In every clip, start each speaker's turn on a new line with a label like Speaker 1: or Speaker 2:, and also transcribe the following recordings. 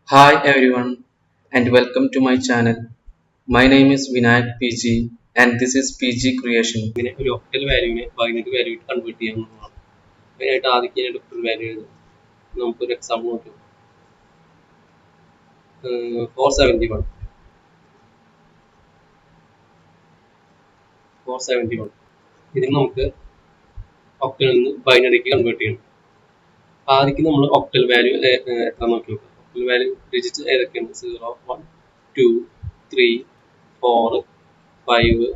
Speaker 1: Hi everyone and welcome to my channel. My name is Vinayak PG and this is PG Creation.
Speaker 2: ഇങ്ങനെ ഒരു octal വാല്യൂവിനെ binary value convert ചെയ്യാവുന്നതാണ്. അതിനായിട്ട് ആദ്യം octal value എഴുതും. നമുക്കൊരു example നോക്കാം. 471 ഇതിന് നമുക്ക് ഒക്ടലിൽ നിന്ന് ബൈനറിക്ക് കൺവേർട്ട് ചെയ്യണം. ആദ്യം നമ്മൾ ഒക്ടൽ വാല്യൂ എത്ര നോക്കി നോക്കാം. ഒക്ടൽ വാല്യൂ ഡിജിറ്റ് ഏതൊക്കെയാണ്? 0, 1, 2, 3, 4, 5,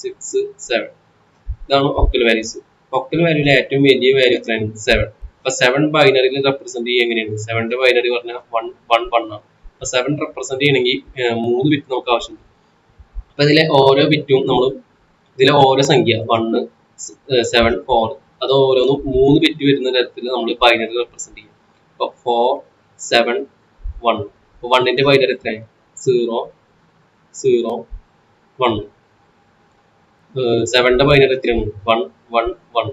Speaker 2: 6, 7. ഇതാണ് ഒക്ടൽ വാല്യൂസ്. ഒക്ടൽ വാല്യൂവിലെ ഏറ്റവും വലിയ വാല്യൂ എത്രയാണ്? 7. അപ്പൊ 7 ബൈനറിയിൽ റെപ്രസെന്റ് ചെയ്യുക എങ്ങനെയാണ്? 7ന്റെ ബൈനറി പറഞ്ഞാൽ 1 1 1 ആണ്. അപ്പൊ 7 റെപ്രസെന്റ് ചെയ്യണമെങ്കിൽ 3 ബിറ്റ് നമുക്ക് ആവശ്യമുണ്ട്. അപ്പൊ ഇതിലെ ഓരോ ബിറ്റും ഇതിലെ ഓരോ സംഖ്യ 1, 7, 4 അത് ഓരോന്നും 3 ബിറ്റ് വരുന്ന തരത്തിൽ നമ്മൾ ബൈനറി റെപ്രസെന്റ് ചെയ്യും. അപ്പൊ 4, 7, 1. അപ്പൊ 1ന്റെ ബൈനറി എത്രയാണ്? 0, 0, 1. 7ന്റെ ബൈനറി എത്രയാണ്? 1, 1, 1.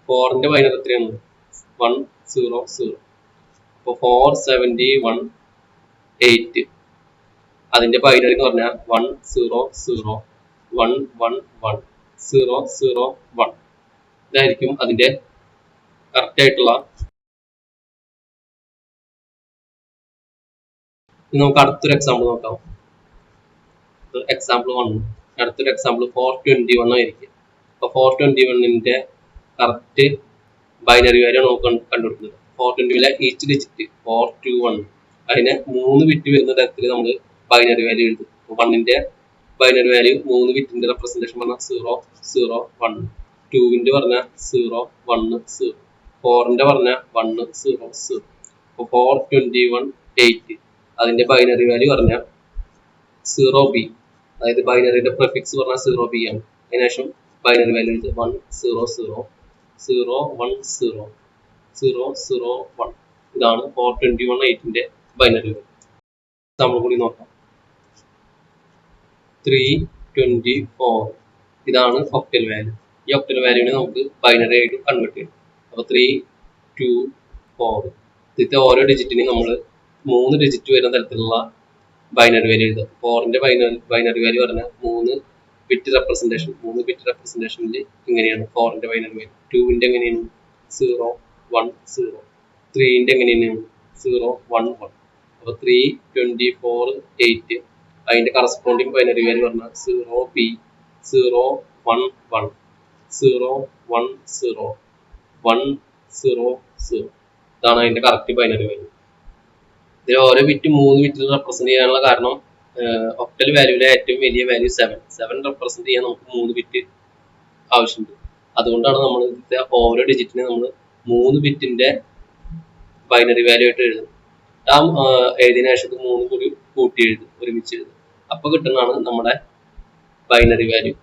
Speaker 2: 4ന്റെ ബൈനറി എത്രയാണ്? 1, 0, 0. അപ്പോൾ 471 8 അതിന്റെ ബൈനറി എന്ന് പറഞ്ഞാൽ 1, 0, 0, 1, 1, 1, 0, 0, 1. ഇതായിരിക്കും അതിന്റെ കറക്റ്റ് ആയിട്ടുള്ള. നമുക്ക് അടുത്തൊരു എക്സാമ്പിൾ നോക്കാം. എക്സാമ്പിൾ 1. അടുത്തൊരു എക്സാമ്പിൾ 421 ആയിരിക്കും. അപ്പൊ 421ന്റെ കറക്റ്റ് ബൈനറി വാല്യൂ നമുക്ക് കണ്ടുപിടിക്കുന്നത്. 421 ഈച്ച് ഡിജിറ്റ് 421 അതിന് 3 ബിറ്റ് വരുന്ന തരത്തിൽ നമ്മൾ ബൈനറി വാല്യൂ എഴുതും. 1ന്റെ ബൈനറി വാല്യൂ 3 ബിറ്റിന്റെ റെപ്രസെന്റേഷൻ പറഞ്ഞാൽ 0, 0, 1. 2ന്റെ പറഞ്ഞാൽ 0, 1, 0. 4ന്റെ പറഞ്ഞാൽ 1, 0, 0. അപ്പോൾ 421 8 അതിന്റെ ബൈനറി വാല്യൂ പറഞ്ഞാൽ 0b. അതായത് ബൈനറിയുടെ പ്രിഫിക്സ് പറഞ്ഞാൽ 0b ആണ്. അതിനുശേഷം ബൈനറി വാല്യൂ 1, 0, 0, 0, 1, 0, 0, 0, 1. ഇതാണ് 421 8ന്റെ ബൈനറി വാല്യൂ. നമ്മൾ കൂടി നോക്കാം. 324 ഇതാണ് ഒക്ടൽ വാല്യൂ. ഈ ഒക്ടൽ വാല്യൂവിനെ നമുക്ക് ബൈനറി ആയിട്ട് കൺവേർട്ട് ചെയ്യണം. അപ്പോൾ 3, 2, 4 ഇതിന്റെ ഓരോ ഡിജിറ്റിനും നമ്മൾ 3 ഡിജിറ്റ് വരുന്ന തരത്തിലുള്ള ബൈനറി വാല്യൂ എഴുതുക. 4ന്റെ ബൈനറി വാല്യൂ പറഞ്ഞാൽ 3 ബിറ്റ് റെപ്രസെന്റേഷൻ. 3 ബിറ്റ് റെപ്രസെന്റേഷനിൽ ഇങ്ങനെയാണ് 4ന്റെ ബൈനറി വാല്യൂ. 2ന്റെ എങ്ങനെയാണ്? 0, 1, 0. 3ന്റെ എങ്ങനെയാണ്? 0, 1, 1. അപ്പോൾ 324 8 അതിന്റെ കറസ്പോണ്ടിങ് ബൈനറി വാല്യൂ പറഞ്ഞാൽ 0b, 0, 1, 1, 0, 1, 0, 1, 0, 0. ഇതാണ് അതിന്റെ കറക്റ്റ് ബൈനറി വാല്യൂ. ഇതിൽ ഓരോ ബിറ്റ് 3 ബിറ്റിൽ റെപ്രസെന്റ് ചെയ്യാനുള്ള കാരണം ഒക്ടൽ വാല്യൂവിലെ ഏറ്റവും വലിയ വാല്യൂ 7 റെപ്രസെന്റ് ചെയ്യാൻ നമുക്ക് 3 ബിറ്റ് ആവശ്യമുണ്ട്. അതുകൊണ്ടാണ് നമ്മൾ ഇതിന്റെ ഓരോ ഡിജിറ്റിനെ നമ്മൾ 3 ബിറ്റിന്റെ ബൈനറി വാല്യൂ ആയിട്ട് എഴുതും. എഴുതിയതിനു ശേഷം 3 കൂടി കൂട്ടി എഴുതും, ഒരുമിച്ച് എഴുതും. അപ്പൊ കിട്ടുന്നതാണ് നമ്മുടെ ബൈനറി വാല്യൂ.